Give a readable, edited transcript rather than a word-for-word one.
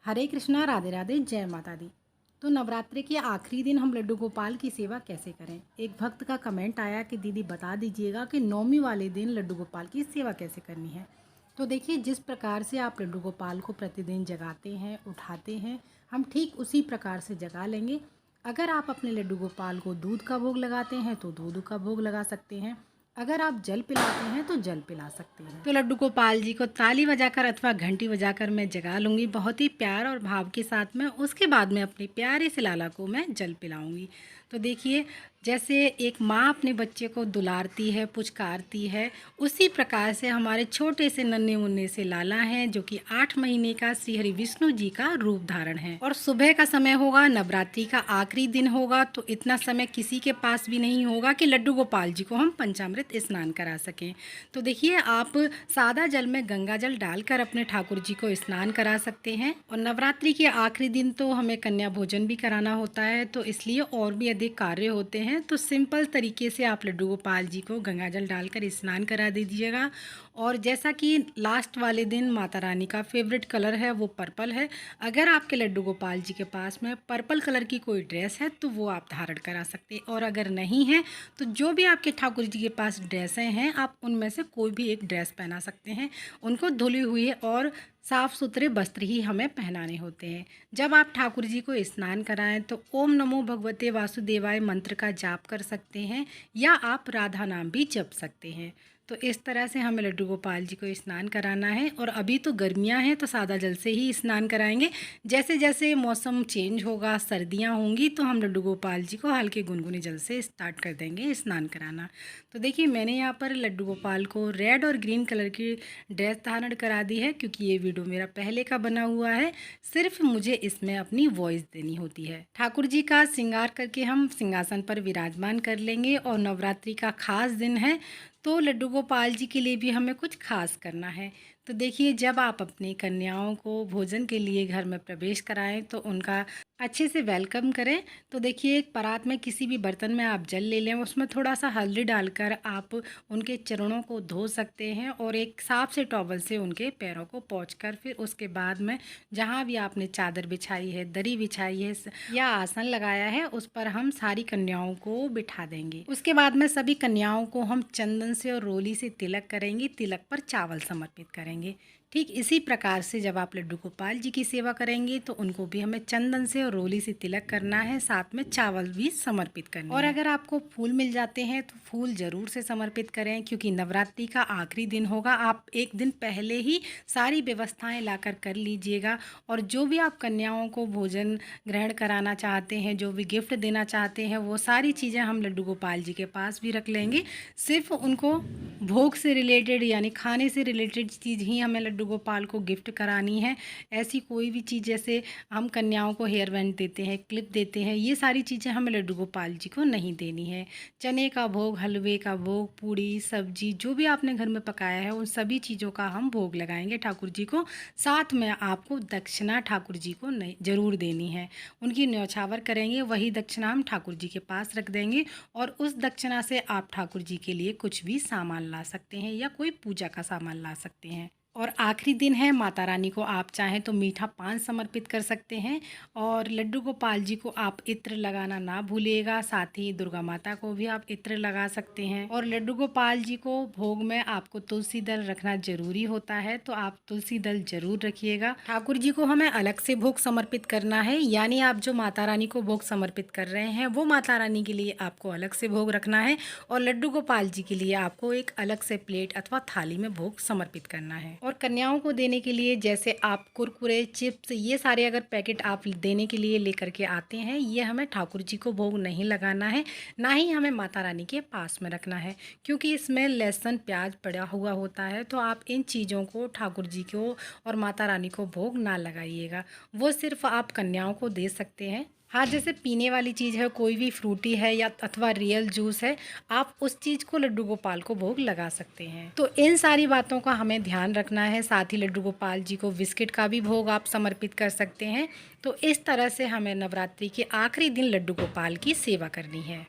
हरे कृष्णा, राधे राधे, जय माता दी। तो नवरात्रि के आखिरी दिन हम लड्डू गोपाल की सेवा कैसे करें। एक भक्त का कमेंट आया कि दीदी बता दीजिएगा कि नौमी वाले दिन लड्डू गोपाल की सेवा कैसे करनी है। तो देखिए, जिस प्रकार से आप लड्डू गोपाल को प्रतिदिन जगाते हैं, उठाते हैं, हम ठीक उसी प्रकार से जगा लेंगे। अगर आप अपने लड्डू गोपाल को दूध का भोग लगाते हैं तो दूध का भोग लगा सकते हैं। अगर आप जल पिलाते हैं तो जल पिला सकते हैं। तो लड्डू गोपाल जी को ताली बजाकर अथवा घंटी बजाकर मैं जगा लूँगी बहुत ही प्यार और भाव के साथ में। उसके बाद में अपने प्यारे से लाला को मैं जल पिलाऊंगी। तो देखिए, जैसे एक माँ अपने बच्चे को दुलारती है, पुचकारती है, उसी प्रकार से हमारे छोटे से नन्हे मुन्ने से लाला हैं जो कि 8 महीने का श्री हरि विष्णु जी का रूप धारण है। और सुबह का समय होगा, नवरात्रि का आखिरी दिन होगा, तो इतना समय किसी के पास भी नहीं होगा कि लड्डू गोपाल जी को हम पंचामृत स्नान करा सकें। तो देखिए, आप सादा जल में गंगा जल डालकर अपने ठाकुर जी को स्नान करा सकते हैं। और नवरात्रि के आखिरी दिन तो हमें कन्या भोजन भी कराना होता है, तो इसलिए और भी अधिक कार्य होते हैं। तो सिंपल तरीके से आप लड्डू गोपाल जी को गंगा जल डालकर स्नान करा दीजिएगा। और जैसा कि लास्ट वाले दिन माता रानी का फेवरेट कलर है वो पर्पल है। अगर आपके लड्डू गोपाल जी के पास में पर्पल कलर की कोई ड्रेस है तो वो आप धारण करा सकते हैं। और अगर नहीं है तो जो भी आपके ठाकुर जी के पास ड्रेसें हैं, आप उनमें से कोई भी एक ड्रेस पहना सकते हैं। उनको धुली हुई और साफ़ सुथरे वस्त्र ही हमें पहनाने होते हैं। जब आप ठाकुर जी को स्नान कराएं तो ओम नमो भगवते वासुदेवाय मंत्र का जाप कर सकते हैं या आप राधा नाम भी जप सकते हैं। तो इस तरह से हमें लड्डू गोपाल जी को स्नान कराना है। और अभी तो गर्मियां हैं तो सादा जल से ही स्नान कराएंगे। जैसे जैसे मौसम चेंज होगा, सर्दियां होंगी, तो हम लड्डू गोपाल जी को हल्के गुनगुने जल से स्टार्ट कर देंगे स्नान कराना। तो देखिए, मैंने यहाँ पर लड्डू गोपाल को रेड और ग्रीन कलर की ड्रेस धारण करा दी है, क्योंकि ये वीडियो मेरा पहले का बना हुआ है। सिर्फ मुझे इसमें अपनी वॉइस देनी होती है। ठाकुर जी का श्रृंगार करके हम सिंहासन पर विराजमान कर लेंगे। और नवरात्रि का खास दिन है, तो लड्डू गोपाल जी के लिए भी हमें कुछ खास करना है। तो देखिए, जब आप अपनी कन्याओं को भोजन के लिए घर में प्रवेश कराएं तो उनका अच्छे से वेलकम करें। तो देखिए, एक परात में किसी भी बर्तन में आप जल ले लें, उसमें थोड़ा सा हल्दी डालकर आप उनके चरणों को धो सकते हैं और एक साफ से टॉवल से उनके पैरों को पोंछकर फिर उसके बाद में जहाँ भी आपने चादर बिछाई है, दरी बिछाई है या आसन लगाया है, उस पर हम सारी कन्याओं को बिठा देंगे। उसके बाद में सभी कन्याओं को हम चंदन से और रोली से तिलक करेंगे, तिलक पर चावल समर्पित करेंगे। ठीक इसी प्रकार से जब आप लड्डू गोपाल जी की सेवा करेंगे तो उनको भी हमें चंदन से और रोली से तिलक करना है, साथ में चावल भी समर्पित करने हैं। और अगर आपको फूल मिल जाते हैं तो फूल ज़रूर से समर्पित करें, क्योंकि नवरात्रि का आखिरी दिन होगा। आप एक दिन पहले ही सारी व्यवस्थाएं लाकर कर लीजिएगा। और जो भी आप कन्याओं को भोजन ग्रहण कराना चाहते हैं, जो भी गिफ्ट देना चाहते हैं, वो सारी चीज़ें हम लड्डू गोपाल जी के पास भी रख लेंगे। सिर्फ उनको भोग से रिलेटेड यानी खाने से रिलेटेड चीज़ ही हमें लड्डू गोपाल को गिफ्ट करानी है। ऐसी कोई भी चीज़, जैसे हम कन्याओं को हेयर बैंड देते हैं, क्लिप देते हैं, ये सारी चीज़ें हमें लड्डू गोपाल जी को नहीं देनी है। चने का भोग, हलवे का भोग, पूड़ी सब्जी जो भी आपने घर में पकाया है, उन सभी चीज़ों का हम भोग लगाएंगे ठाकुर जी को। साथ में आपको दक्षिणा ठाकुर जी को नहीं ज़रूर देनी है। उनकी न्यौछावर करेंगे, वही दक्षिणा हम ठाकुर जी के पास रख देंगे। और उस दक्षिणा से आप ठाकुर जी के लिए कुछ भी सामान ला सकते हैं या कोई पूजा का सामान ला सकते हैं। और आखिरी दिन है, माता रानी को आप चाहें तो मीठा पान समर्पित कर सकते हैं। और लड्डू गोपाल जी को आप इत्र लगाना ना भूलिएगा, साथ ही दुर्गा माता को भी आप इत्र लगा सकते हैं। और लड्डू गोपाल जी को भोग में आपको तुलसी दल रखना जरूरी होता है, तो आप तुलसी दल जरूर रखिएगा। ठाकुर जी को हमें अलग से भोग समर्पित करना है, यानी आप जो माता रानी को भोग समर्पित कर रहे हैं वो माता रानी के लिए आपको अलग से भोग रखना है। और लड्डू गोपाल जी के लिए आपको एक अलग से प्लेट अथवा थाली में भोग समर्पित करना है। और कन्याओं को देने के लिए जैसे आप कुरकुरे, चिप्स, ये सारे अगर पैकेट आप देने के लिए लेकर के आते हैं, ये हमें ठाकुर जी को भोग नहीं लगाना है, ना ही हमें माता रानी के पास में रखना है, क्योंकि इसमें लहसुन प्याज पड़ा हुआ होता है। तो आप इन चीज़ों को ठाकुर जी को और माता रानी को भोग ना लगाइएगा, वो सिर्फ आप कन्याओं को दे सकते हैं। हाँ, जैसे पीने वाली चीज़ है, कोई भी फ्रूटी है या अथवा रियल जूस है, आप उस चीज़ को लड्डू गोपाल को भोग लगा सकते हैं। तो इन सारी बातों का हमें ध्यान रखना है। साथ ही लड्डू गोपाल जी को बिस्किट का भी भोग आप समर्पित कर सकते हैं। तो इस तरह से हमें नवरात्रि के आखिरी दिन लड्डू गोपाल की सेवा करनी है।